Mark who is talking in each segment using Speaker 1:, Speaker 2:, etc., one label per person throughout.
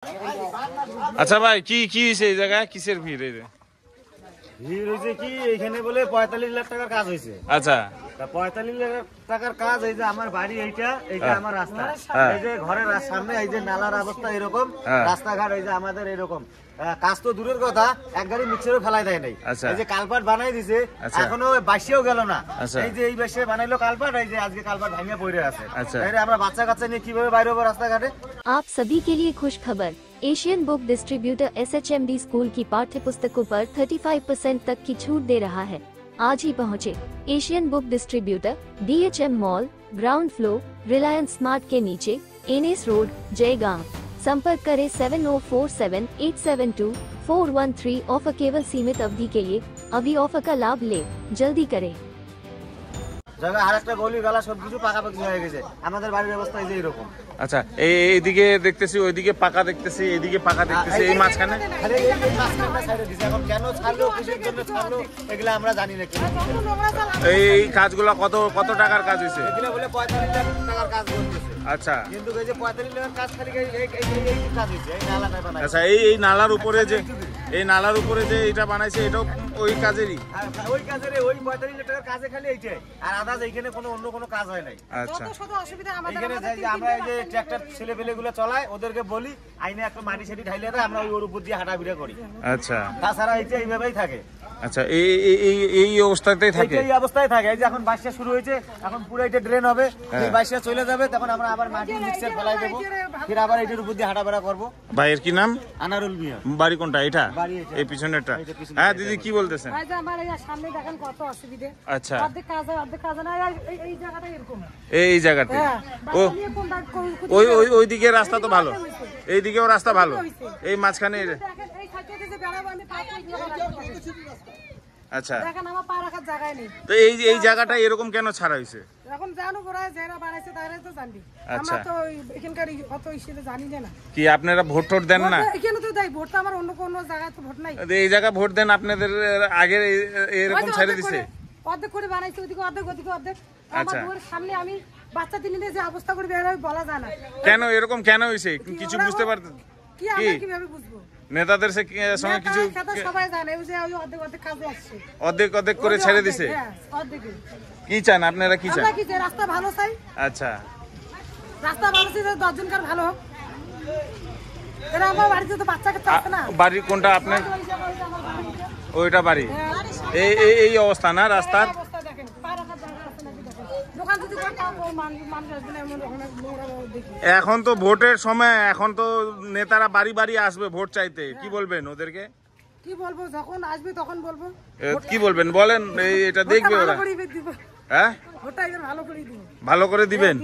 Speaker 1: আচ্ছা ভাই, কি কি হয়েছে এই জায়গায়, কিসের ভিড়? এই
Speaker 2: ভিড় হয়েছে কি, এখানে বলে 45 লাখ টাকার কাজ হয়েছে।
Speaker 1: আচ্ছা,
Speaker 2: 45 লাখ টাকার কাজ। এই যে আমার বাড়ি, এইটা আমার রাস্তা, এই যে ঘরের সামনে এই যে নালার অবস্থা এরকম, রাস্তাঘাট এই যে আমাদের এরকম। কাজ তো দূরের কথা, এক গাড়ি মিক্সারও ফেলাই দেয় নাই। এই যে কালপাট বানাই দিছে, এখনো বাসিও গেল না। এই যে এই বাসে বানাইলো কালপাট, এই যে আজকে কালপাট ভাঙিয়ে পড়ে আছে। আমরা বাচ্চা কাচ্চা নিয়ে কিভাবে বাইরে হবো রাস্তাঘাটে?
Speaker 3: आप सभी के लिए खुश खबर, Asian book distributor SHMD school की पाठ्य पुस्तकों पर 35% तक की छूट दे रहा है। आज ही पहुँचे Asian book distributor, DHM mall, ground floor, Reliance smart के नीचे, NS रोड, जयगांव। संपर्क करें 7047872413। ऑफर केवल सीमित अवधि के लिए, अभी ऑफर का लाभ ले, जल्दी करें।
Speaker 2: জায়গা আরেকটা গলি গালা সবকিছু পাকাপাকি হয়ে গেছে। আমাদের বাড়ির অবস্থা এই যে এরকম।
Speaker 1: আচ্ছা, এইদিকে দেখতেছি, ওইদিকে পাকা দেখতেছি, এইদিকে পাকা দেখতেছি, এই মাঝখানে
Speaker 2: খালি এই মাঝখানটা সাইডে দিছে। এখন কেন ছাড়লো, কিসের জন্য ছাড়লো, এগুলা আমরা জানি না।
Speaker 1: এই কাজগুলো কত কত টাকার কাজ হয়েছে?
Speaker 2: এগুলা বলে 45 লাখ টাকার কাজ করতেছে।
Speaker 1: আচ্ছা,
Speaker 2: কিন্তু এই যে 45 লাখের কাজ খালি এই কাজ হয়েছে, এই নালাটা বানাইছে।
Speaker 1: আচ্ছা, এই নালার উপরে যে, এই নালার উপরে যে এটা বানাইছে, এটাও ওই কাজেরই?
Speaker 2: ওই কাজের, ওই 45 লাখ টাকার কাজে খালি এইটাই, আর আদার্স এইখানে কোনো অন্য কোনো কাজ হয় নাই।
Speaker 1: আচ্ছা,
Speaker 2: এখানে যে আমরা এই যে ট্রাক্টর ছেলে পেলে গুলো চলায়, ওদেরকে বলি আইনে একটা মাটি সেটি ঢাইলে দেয়, আমরা ওর উপর দিয়ে হাঁটাফিরা করি।
Speaker 1: আচ্ছা,
Speaker 2: তাছাড়া এইটা এইভাবেই থাকে।
Speaker 1: আচ্ছা, এই অবস্থাতেই থাকে,
Speaker 2: এই অবস্থায় থাকে। এই যে এখন বাসা শুরু হয়েছে, এখন পুরো এটা ড্রেন হবে, এই বাসা চলে যাবে, তখন আমরা আবার মাটি মিক্সার ফেলাই দেবো, ফির আবার এটার উপর দিয়ে হাঁটাফেরা করবো।
Speaker 1: ভাইয়ের কি নাম?
Speaker 2: আনারুল মিয়া।
Speaker 1: বাড়ি কোনটা? এটা
Speaker 2: বাড়ি এটা।
Speaker 1: এই পিছনেরটা? হ্যাঁ দিদি, কি বলতেছেন?
Speaker 4: ভাই আমার এই সামনে দেখেন কত অসুবিধা।
Speaker 1: আচ্ছা,
Speaker 4: অর্ধেক কাজ হয়, অর্ধেক কাজ না। এই জায়গাটা এরকম,
Speaker 1: এই জায়গাতে ও ওই ওই ওইদিকে রাস্তা তো ভালো, এইদিকেও রাস্তা ভালো, এই মাঝখানে
Speaker 4: দেখেন এই সাইডে যে বেড়াবো আমি
Speaker 1: আচ্ছা,
Speaker 4: দেখেন আমার পা রাখার জায়গা নেই।
Speaker 1: তো এই জায়গাটা এরকম কেন ছাড়া হয়েছে?
Speaker 4: এখন জানো ওরা যারা বানাইছে তারাই তো জানবি।
Speaker 1: আচ্ছা,
Speaker 4: আমরা তো এখানকার অত ইস্যুতে জানি না।
Speaker 1: কি আপনারা ভোট টোট দেন না?
Speaker 4: এখানে তো দেয় ভোট, তো আমার অন্য কোনো জায়গায় তো ভোট নাই।
Speaker 1: এই জায়গা ভোট দেন আপনাদের? আগে এরকম ছেড়ে দিছে,
Speaker 4: অর্ধেক করে বানাইছে, ওদিকে অর্ধেক, ওদিকে অর্ধেক। আমার বউয়ের সামনে আমি বাচ্চা দিনে যে অবস্থা করে বের হয় বলা যায় না।
Speaker 1: কেন এরকম কেন হয়েছে কিছু বুঝতে পারতেন?
Speaker 4: কি আমরা কিভাবে বুঝবো?
Speaker 1: নেতাদের সঙ্গে কিছু
Speaker 4: সবাই জানে, ওই যে অর্ধেক অর্ধেক কাজে আসছে,
Speaker 1: অর্ধেক অর্ধেক করে ছেড়ে দিছে। কি চান আপনারা? কি চান?
Speaker 4: রাস্তা ভালো চাই।
Speaker 1: আচ্ছা,
Speaker 4: রাস্তা ভালো চাই, 10 জনকার ভালো হোক। এরা আমার বাড়িতে তো বাচ্চা কাচ্চা আছে না।
Speaker 1: বাড়ি কোনটা আপনার? ওইটা বাড়ি। এই অবস্থা না রাস্তার? এখন তো ভোটের সময়, এখন তো নেতারা বাড়ি বাড়ি আসবে ভোট চাইতে, কি বলবেন ওদেরকে?
Speaker 4: কি বলবো, যখন আসবে তখন বলবো।
Speaker 1: কি বলবেন বলেন? এটা দেখবে ওরা। হ্যাঁ, ভালো করে দিবেন।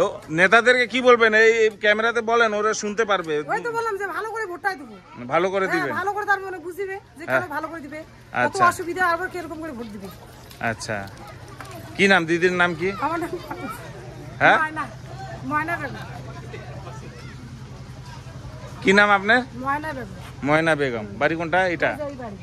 Speaker 1: ও নেতাদেরকে কি বলবেন? এই ক্যামেরাতে বলেন, ওরা শুনতে পারবে।
Speaker 4: ওই তো বললাম যে ভালো করে ভোটটাই দিব,
Speaker 1: ভালো করে দিবেন,
Speaker 4: ভালো করে তার মানে বুঝিবে যে কেন ভালো করে দিবে, কত অসুবিধা আর কিরকম করে ভোট দিবে।
Speaker 1: আচ্ছা, কি নাম দিদির নাম? কি
Speaker 4: আমার নাম?
Speaker 1: হ্যাঁ,
Speaker 4: ময়না বেগম।
Speaker 1: কি নাম আপনার?
Speaker 4: ময়না বেগম।
Speaker 1: ময়না বেগম। বাড়ি কোনটা? এটা
Speaker 4: এই বাড়ি।